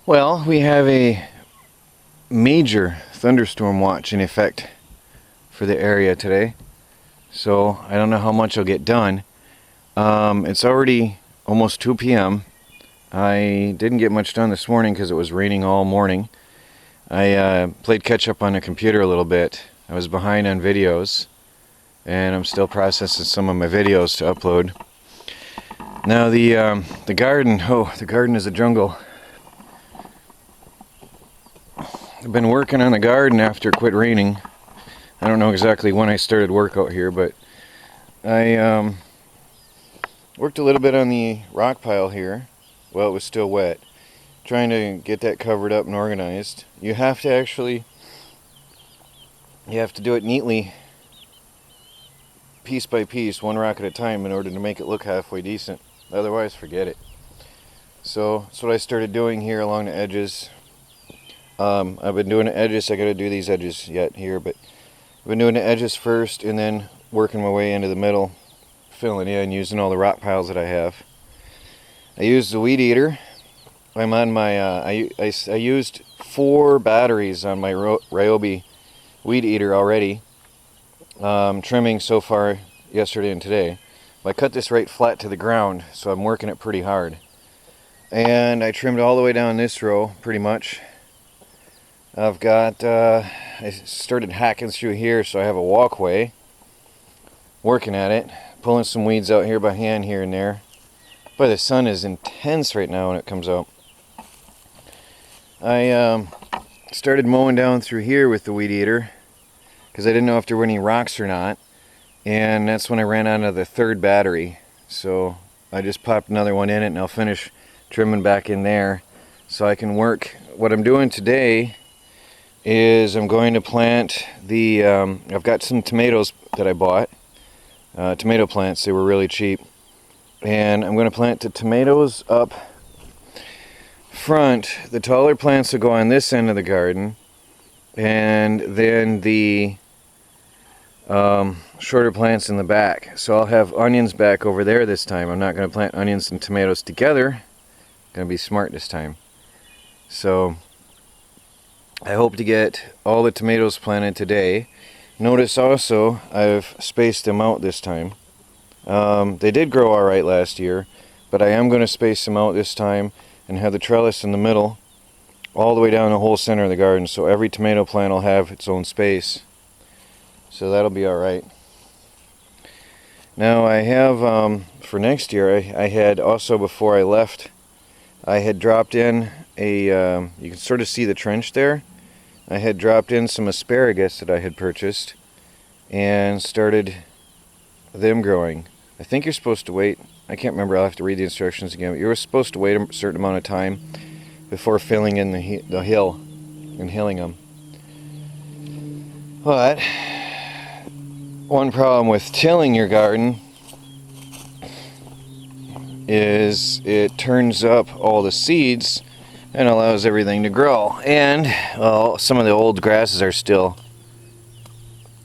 Well, we have a major thunderstorm watch in effect for the area today, so I don't know how much I'll get done. It's already almost 2 p.m. I didn't get much done this morning because it was raining all morning. I played catch up on the computer a little bit. I was behind on videos, and I'm still processing some of my videos to upload. Now the garden, the garden is a jungle. I've been working on the garden after it quit raining. I don't know exactly when I started work out here, but I worked a little bit on the rock pile here. Well, it was still wet. Trying to get that covered up and organized. You have to do it neatly, piece by piece, one rock at a time, in order to make it look halfway decent. Otherwise, forget it. So that's what I started doing here along the edges. I've been doing the edges. I got to do these edges yet here, but I've been doing the edges first and then working my way into the middle, filling in, using all the rock piles that I have. I used the weed eater. I'm on my I used 4 batteries on my Ryobi weed eater already. Trimming so far yesterday and today. I cut this right flat to the ground, so I'm working it pretty hard. And I trimmed all the way down this row, pretty much. I've got, I started hacking through here, so I have a walkway. Working at it, pulling some weeds out here by hand here and there. But the sun is intense right now when it comes out. I started mowing down through here with the weed eater because I didn't know if there were any rocks or not. And that's when I ran out of the 3rd battery. So I just popped another one in it, and I'll finish trimming back in there so I can work. What I'm doing today is I'm going to plant the, I've got some tomatoes that I bought, tomato plants. They were really cheap. And I'm going to plant the tomatoes up front. The taller plants will go on this end of the garden, and then the shorter plants in the back. So I'll have onions back over there this time. I'm not going to plant onions and tomatoes together. I'm going to be smart this time. So I hope to get all the tomatoes planted today. Notice also I've spaced them out this time. They did grow alright last year, but I am going to space them out this time and have the trellis in the middle all the way down the whole center of the garden, so every tomato plant will have its own space. So that'll be alright. Now I have, for next year, I had also, before I left, I had dropped in a, you can sort of see the trench there. I had dropped in some asparagus that I had purchased and started them growing. I think you're supposed to wait, I can't remember, I'll have to read the instructions again, but you're supposed to wait a certain amount of time before filling in the hill and hilling them. But one problem with tilling your garden is it turns up all the seeds and allows everything to grow. And, well, some of the old grasses are still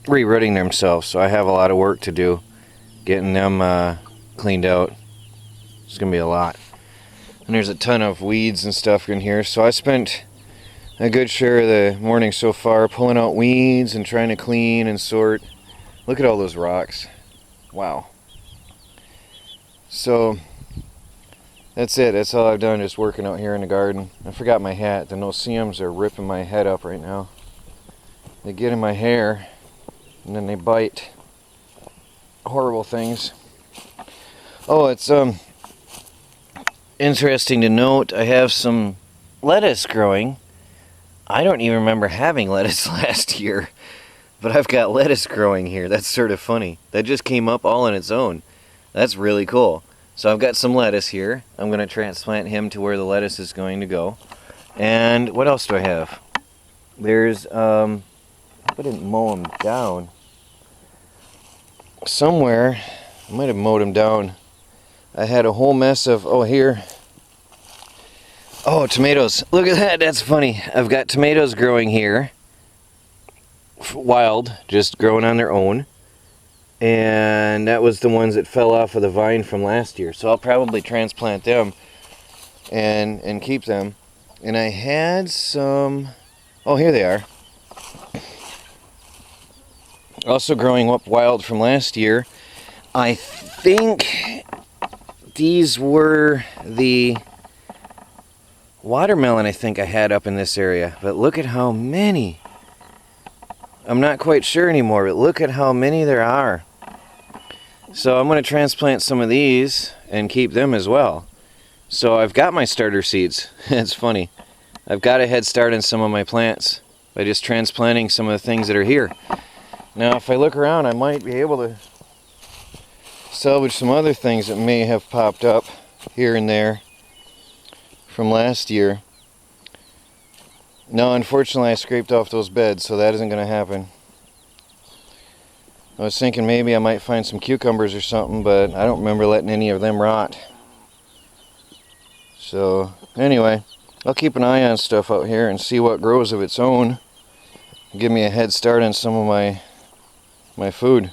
rerooting themselves, so I have a lot of work to do getting them cleaned out. It's going to be a lot. And there's a ton of weeds and stuff in here, so I spent a good share of the morning so far pulling out weeds and trying to clean and sort. Look at all those rocks. Wow. So that's it. That's all I've done, just working out here in the garden. I forgot my hat. The no-see-ums are ripping my head up right now. They get in my hair and then they bite. Horrible things. Oh, it's interesting to note, I have some lettuce growing. I don't even remember having lettuce last year. But I've got lettuce growing here. That's sort of funny. That just came up all on its own. That's really cool. So I've got some lettuce here. I'm going to transplant him to where the lettuce is going to go. And what else do I have? There's, I didn't mow him down. Somewhere, I might have mowed him down. I had a whole mess of, oh, here. Oh, tomatoes. Look at that. That's funny. I've got tomatoes growing here. Wild, just growing on their own, and that was the ones that fell off of the vine from last year, so I'll probably transplant them and keep them. And I had some... Oh, here they are. Also growing up wild from last year. I think these were the watermelon I think I had up in this area. But look at how many. I'm not quite sure anymore, but look at how many there are. So I'm going to transplant some of these and keep them as well. So I've got my starter seeds. It's funny. I've got a head start on some of my plants by just transplanting some of the things that are here. Now if I look around, I might be able to salvage some other things that may have popped up here and there from last year. No, unfortunately I scraped off those beds, so that isn't going to happen. I was thinking maybe I might find some cucumbers or something, but I don't remember letting any of them rot. So anyway, I'll keep an eye on stuff out here and see what grows of its own. Give me a head start on some of my food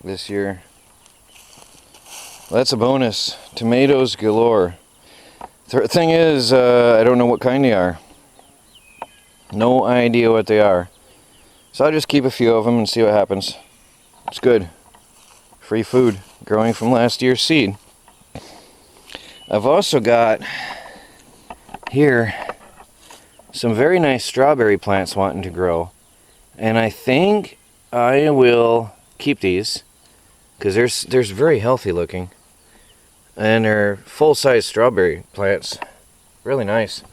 this year. Well, that's a bonus. Tomatoes galore. The thing is, I don't know what kind they are. No idea what they are. So I'll just keep a few of them and see what happens. It's good. Free food, growing from last year's seed. I've also got here some very nice strawberry plants wanting to grow. And I think I will keep these because they're very healthy looking. And they're full-size strawberry plants. Really nice.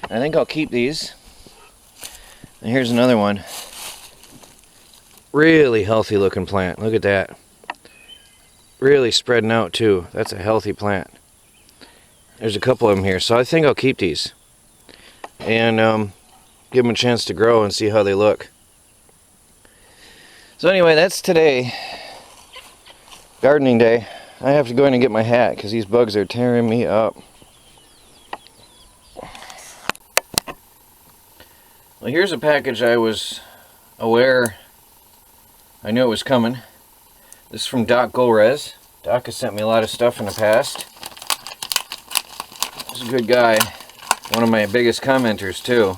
I think I'll keep these. And here's another one. Really healthy looking plant. Look at that. Really spreading out too. That's a healthy plant. There's a couple of them here. So I think I'll keep these. And give them a chance to grow and see how they look. So anyway, that's today. Gardening day. I have to go in and get my hat because these bugs are tearing me up. Well, here's a package I was aware, I knew it was coming. This is from Doc Golrez. Doc has sent me a lot of stuff in the past. He's a good guy. One of my biggest commenters too.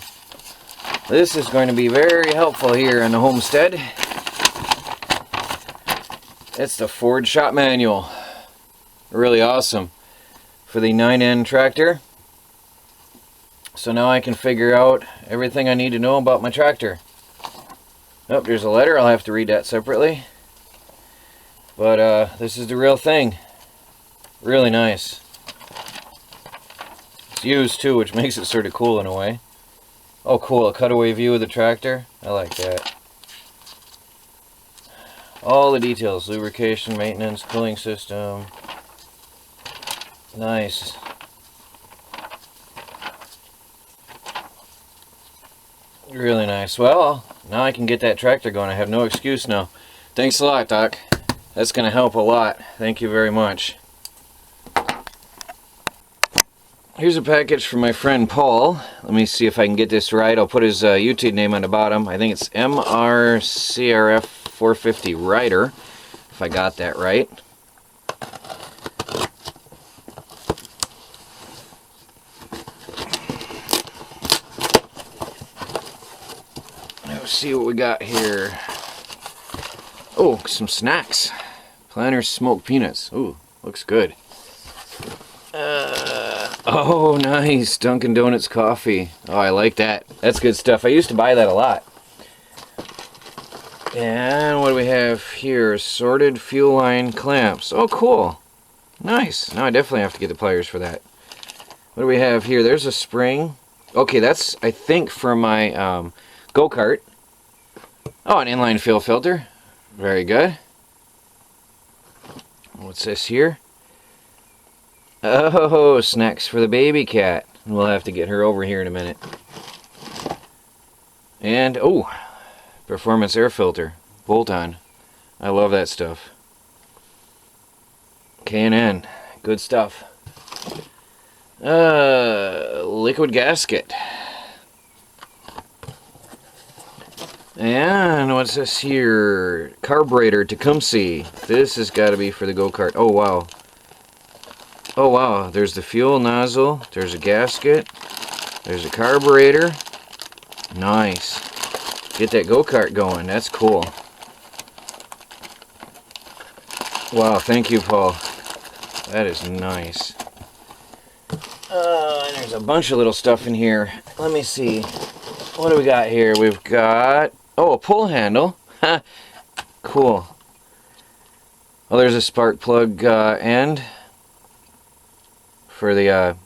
This is going to be very helpful here in the Homestead. It's the Ford shop manual. Really awesome for the 9N tractor. So now I can figure out everything I need to know about my tractor. Oh, there's a letter. I'll have to read that separately. But this is the real thing. Really nice. It's used too, which makes it sort of cool in a way. Oh cool, a cutaway view of the tractor. I like that. All the details. Lubrication, maintenance, cooling system. Nice. Really nice. Well, now I can get that tractor going. I have no excuse now. Thanks a lot, Doc. That's going to help a lot. Thank you very much. Here's a package from my friend Paul. Let me see if I can get this right. I'll put his YouTube name on the bottom. I think it's MRCRF 450 Rider, if I got that right. Let's see what we got here. Oh, some snacks. Planters smoked peanuts. Ooh, looks good. Oh, nice. Dunkin' Donuts coffee. Oh, I like that. That's good stuff. I used to buy that a lot. And what do we have here? Sorted fuel line clamps. Oh, cool. Nice. Now I definitely have to get the pliers for that. What do we have here? There's a spring. Okay, that's, I think, for my go-kart. Oh, an inline fuel filter. Very good. What's this here? Oh, snacks for the baby cat. We'll have to get her over here in a minute. And, oh, performance air filter. Bolt-on. I love that stuff. K&N. Good stuff. Liquid gasket. And what's this here? Carburetor Tecumseh. This has got to be for the go-kart. Oh, wow. Oh, wow. There's the fuel nozzle. There's a gasket. There's a carburetor. Nice. Get that go-kart going. That's cool. Wow, thank you, Paul. That is nice. And there's a bunch of little stuff in here. Let me see. What do we got here? We've got... oh, a pull handle. Cool. Oh, there's a spark plug end for the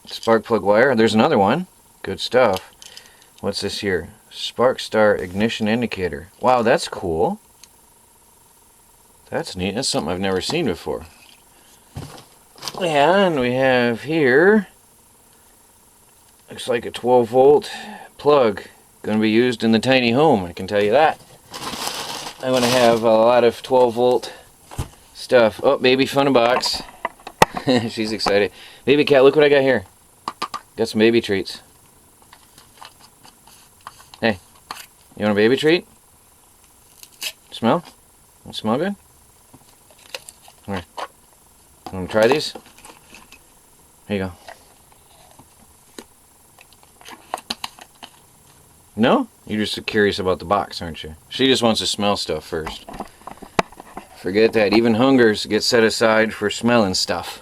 spark plug wire. There's another one. Good stuff. What's this here? Spark star ignition indicator. Wow, that's cool. That's neat. That's something I've never seen before. And we have here, looks like a 12 volt plug. Going to be used in the tiny home, I can tell you that. I'm going to have a lot of 12 volt stuff. Oh, baby fun a box. She's excited. Baby cat, look what I got here. Got some baby treats. Hey, you want a baby treat? Smell? Don't smell good? Come here. Want to try these? Here you go. No? You're just curious about the box, aren't you? She just wants to smell stuff first. Forget that. Even hungers get set aside for smelling stuff.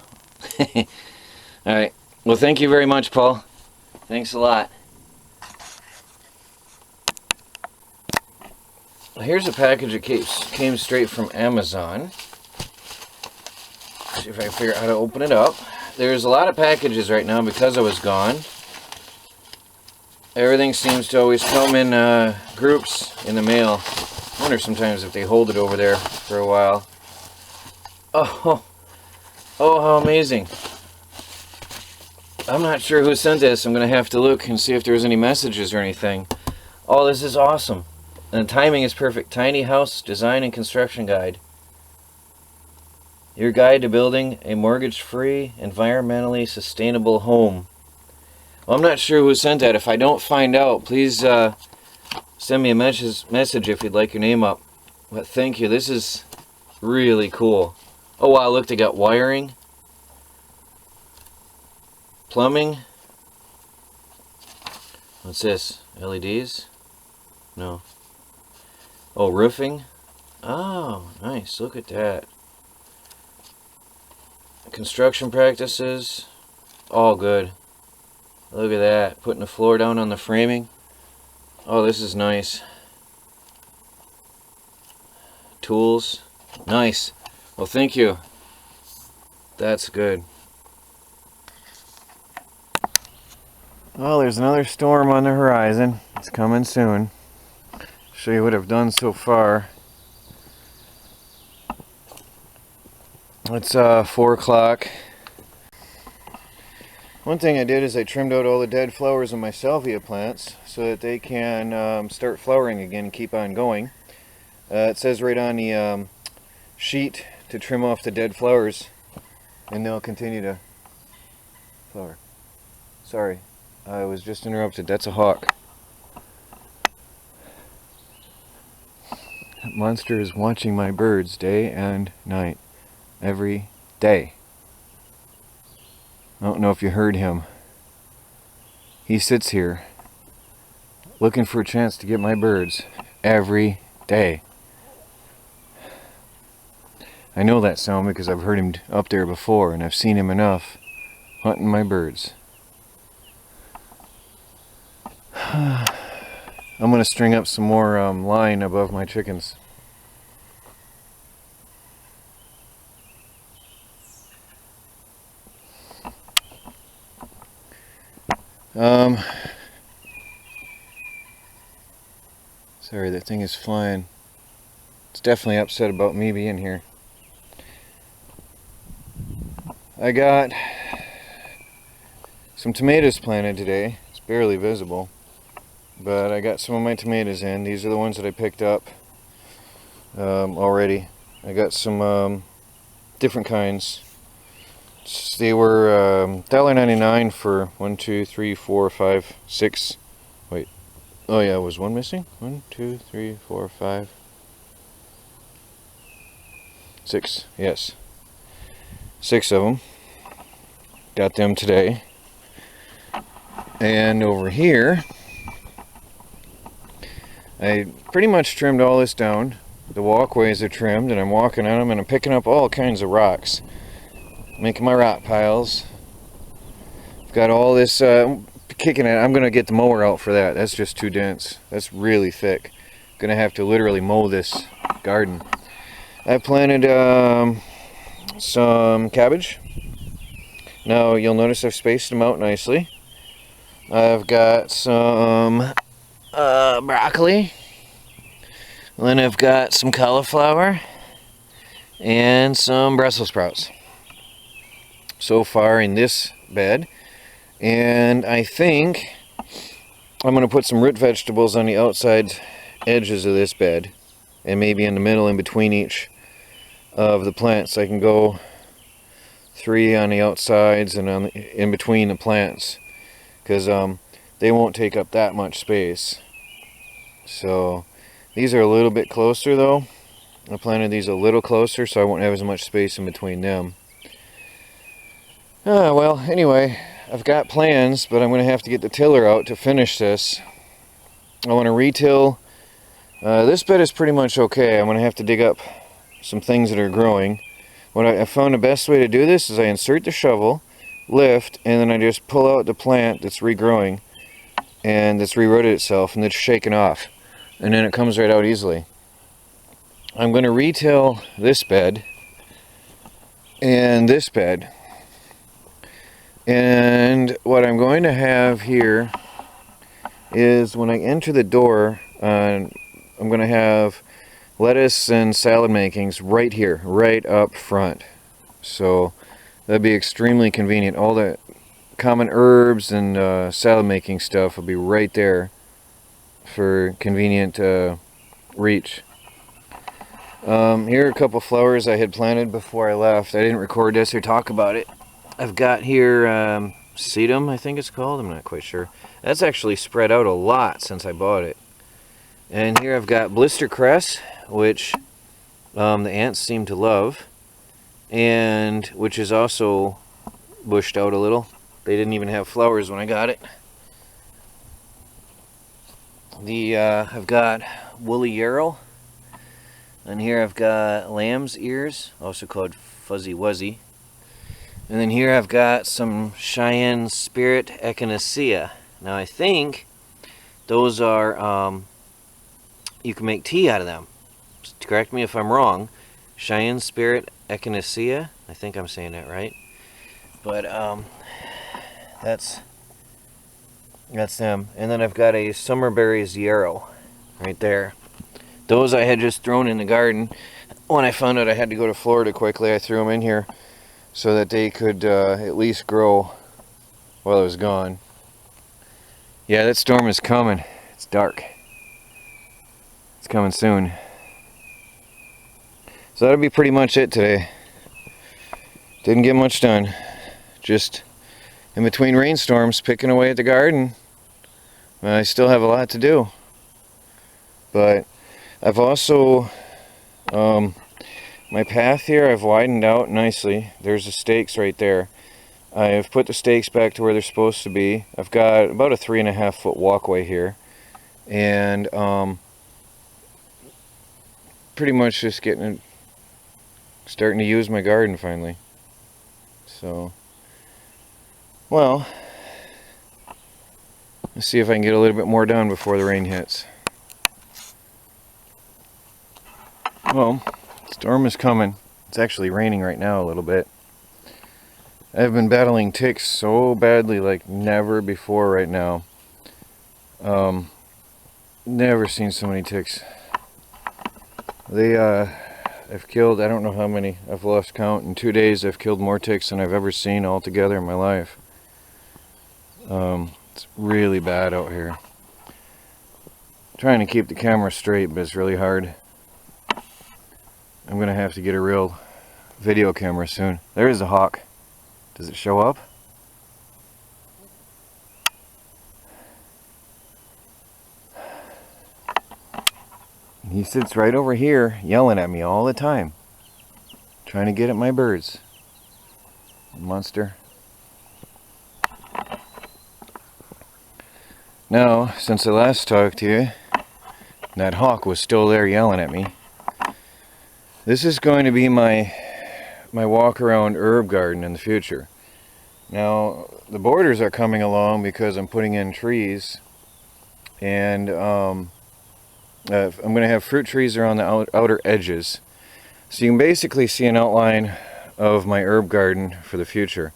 Alright. Well, thank you very much, Paul. Thanks a lot. Here's a package that came straight from Amazon. See if I can figure out how to open it up. There's a lot of packages right now because I was gone. Everything seems to always come in groups in the mail. I wonder sometimes if they hold it over there for a while. Oh, how amazing. I'm not sure who sent this. I'm going to have to look and see if there's any messages or anything. Oh, this is awesome. And the timing is perfect. Tiny House Design and Construction Guide. Your guide to building a mortgage-free, environmentally sustainable home. Well, I'm not sure who sent that. If I don't find out, please send me a message if you'd like your name up. But thank you. This is really cool. Oh wow, look, they got wiring, plumbing. What's this? LEDs? No. Oh, roofing. Oh, nice. Look at that. Construction practices. All good. Look at that. Putting the floor down on the framing. Oh, this is nice. Tools. Nice. Well, thank you. That's good. Well, there's another storm on the horizon. It's coming soon. Show you what I've done so far. It's 4 o'clock. One thing I did is I trimmed out all the dead flowers on my salvia plants so that they can start flowering again and keep on going. It says right on the sheet to trim off the dead flowers and they'll continue to flower. Sorry, I was just interrupted. That's a hawk. That monster is watching my birds day and night. Every day. I don't know if you heard him. He sits here looking for a chance to get my birds every day. I know that sound because I've heard him up there before and I've seen him enough hunting my birds. I'm going to string up some more line above my chickens. Sorry, that thing is flying. It's definitely upset about me being here. I got some tomatoes planted today. It's barely visible, but I got some of my tomatoes in. These are the ones that I picked up already. I got some different kinds. They were $1.99 for 1, 2, 3, 4, 5, 6. Wait. Oh yeah, was one missing? 1, 2, 3, 4, 5, 6. Yes. 6 of them. Got them today. And over here, I pretty much trimmed all this down. The walkways are trimmed, and I'm walking on them, and I'm picking up all kinds of rocks, making my rock piles. I've got all this kicking it. I'm gonna get the mower out for that. That's just too dense. That's really thick. Gonna have to literally mow this garden. I planted some cabbage. Now you'll notice I've spaced them out nicely. I've got some broccoli. Then I've got some cauliflower and some Brussels sprouts so far in this bed. And I think I'm going to put some root vegetables on the outside edges of this bed, and maybe in the middle in between each of the plants. I can go 3 on the outsides and in between the plants, because they won't take up that much space. So these are a little bit closer though. I planted these a little closer so I won't have as much space in between them. Well, anyway, I've got plans, but I'm going to have to get the tiller out to finish this. I want to retill. This bed is pretty much okay. I'm going to have to dig up some things that are growing. What I found the best way to do this is I insert the shovel, lift, and then I just pull out the plant that's regrowing and that's rerooted itself and that's shaken off. And then it comes right out easily. I'm going to retill this bed and this bed. And what I'm going to have here is when I enter the door, I'm going to have lettuce and salad makings right here, right up front. So that'd be extremely convenient. All the common herbs and salad making stuff will be right there for convenient reach. Here are a couple flowers I had planted before I left. I didn't record this or talk about it. I've got here sedum, I think it's called. I'm not quite sure. That's actually spread out a lot since I bought it. And here I've got blister cress, which the ants seem to love, and which is also bushed out a little. They didn't even have flowers when I got it. I've got woolly yarrow, and here I've got lamb's ears, also called fuzzy wuzzy. And then here I've got some Cheyenne Spirit Echinacea. Now I think those are, you can make tea out of them. Just correct me if I'm wrong. Cheyenne Spirit Echinacea. I think I'm saying that right. But that's them. And then I've got a Summerberry's yarrow right there. Those I had just thrown in the garden. When I found out I had to go to Florida quickly, I threw them in here so that they could at least grow while I was gone. Yeah, that storm is coming. It's dark. It's coming soon. So that'll be pretty much it today. Didn't get much done. Just in between rainstorms, picking away at the garden. I still have a lot to do. But I've also my path here I've widened out nicely. There's the stakes right there. I've put the stakes back to where they're supposed to be. I've got about a 3.5 foot walkway here, and pretty much just starting to use my garden finally. So, well, let's see if I can get a little bit more done before the rain hits. Well, storm is coming. It's actually raining right now a little bit. I've been battling ticks so badly like never before right now. Never seen so many ticks. I've killed, I don't know how many, I've lost count. In 2 days I've killed more ticks than I've ever seen altogether in my life. It's really bad out here. Trying to keep the camera straight, but it's really hard. I'm gonna have to get a real video camera soon. There is a hawk. Does it show up? He sits right over here yelling at me all the time, trying to get at my birds. Monster. Now, since I last talked to you, that hawk was still there yelling at me. This is going to be my walk around herb garden in the future. Now, the borders are coming along because I'm putting in trees, and I'm going to have fruit trees around the outer edges. So you can basically see an outline of my herb garden for the future.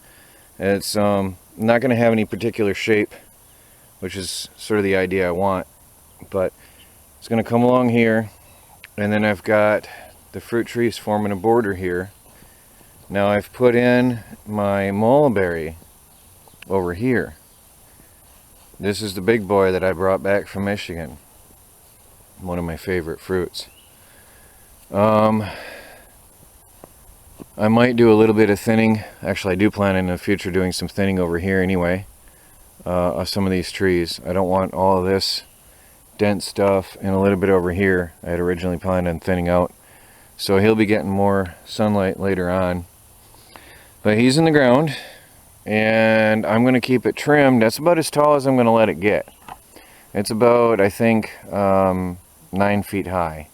It's not going to have any particular shape, which is sort of the idea I want, but it's going to come along here, and then I've got the fruit trees forming a border here. Now I've put in my mulberry over here. This is the big boy that I brought back from Michigan, one of my favorite fruits. I might do a little bit of thinning. Actually, I do plan in the future doing some thinning over here anyway, of some of these trees. I don't want all of this dense stuff and a little bit over here. I had originally planned on thinning out, so he'll be getting more sunlight later on. But he's in the ground, and I'm going to keep it trimmed. That's about as tall as I'm going to let it get. It's about, I think, 9 feet high,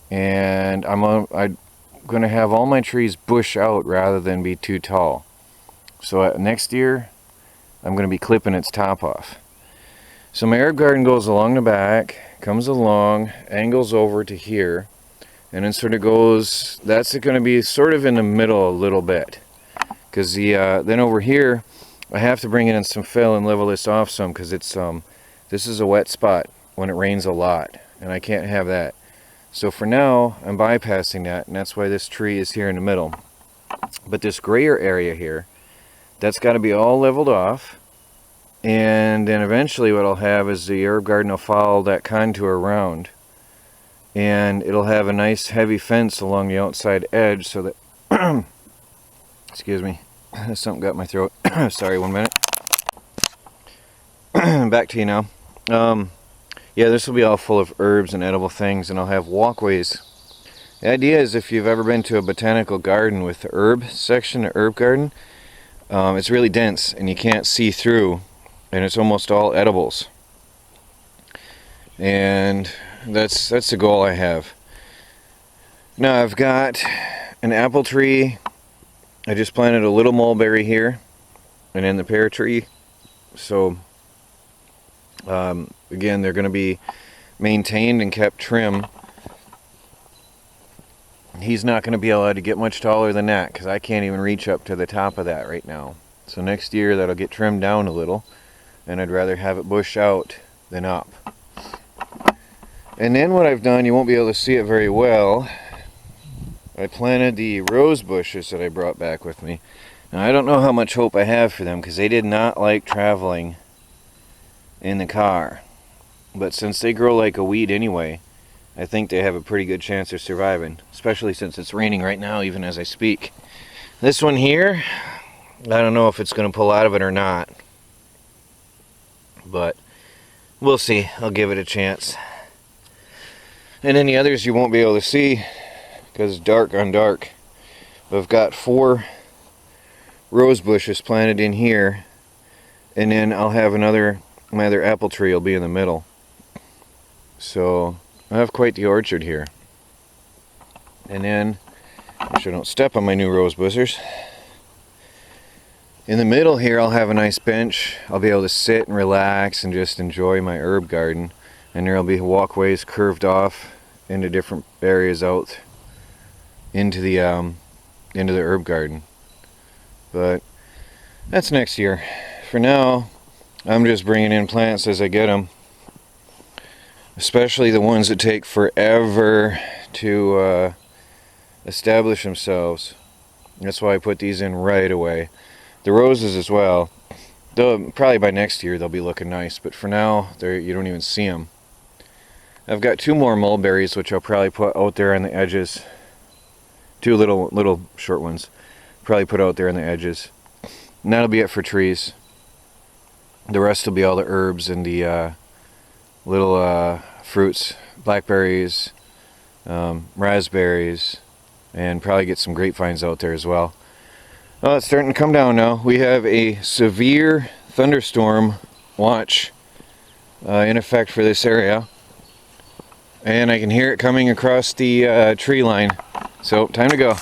and I'm going to have all my trees bush out rather than be too tall. So next year I'm going to be clipping its top off. So my herb garden goes along the back, comes along, angles over to here, and then sort of goes, that's going to be sort of in the middle a little bit, because then over here I have to bring in some fill and level this off some, because it's this is a wet spot when it rains a lot, and I can't have that. So for now I'm bypassing that, and that's why this tree is here in the middle. But this grayer area here, that's got to be all leveled off, and then eventually what I'll have is the herb garden will follow that contour around, and it'll have a nice heavy fence along the outside edge so that excuse me, something got my throat. Sorry, 1 minute. Back to you now. Yeah, this will be all full of herbs and edible things, and I'll have walkways. The idea is, if you've ever been to a botanical garden with the herb section, the herb garden, it's really dense and you can't see through, and it's almost all edibles. And that's the goal I have. Now I've got an apple tree. I just planted a little mulberry here, and then the pear tree. So again, they're going to be maintained and kept trim. He's not going to be allowed to get much taller than that, because I can't even reach up to the top of that right now. So next year that'll get trimmed down a little, and I'd rather have it bush out than up. And then what I've done, you won't be able to see it very well, I planted the rose bushes that I brought back with me. Now I don't know how much hope I have for them, because they did not like traveling in the car. But since they grow like a weed anyway, I think they have a pretty good chance of surviving, especially since it's raining right now even as I speak. This one here, I don't know if it's going to pull out of it or not, but we'll see. I'll give it a chance. And then the others you won't be able to see because it's dark on dark. But I've got 4 rose bushes planted in here, and then I'll have my other apple tree will be in the middle. So I have quite the orchard here. And then, make sure I don't step on my new rose bushes. In the middle here I'll have a nice bench. I'll be able to sit and relax and just enjoy my herb garden. And there'll be walkways curved off into different areas out into the herb garden. But that's next year. For now, I'm just bringing in plants as I get them. Especially the ones that take forever to establish themselves. That's why I put these in right away. The roses as well. Probably by next year they'll be looking nice, but for now you don't even see them. I've got 2 more mulberries which I'll probably put out there on the edges. 2 little short ones. Probably put out there on the edges. And that'll be it for trees. The rest will be all the herbs and the little fruits, blackberries, raspberries, and probably get some grapevines out there as well. Well, it's starting to come down now. We have a severe thunderstorm watch in effect for this area. And I can hear it coming across the tree line. So time to go.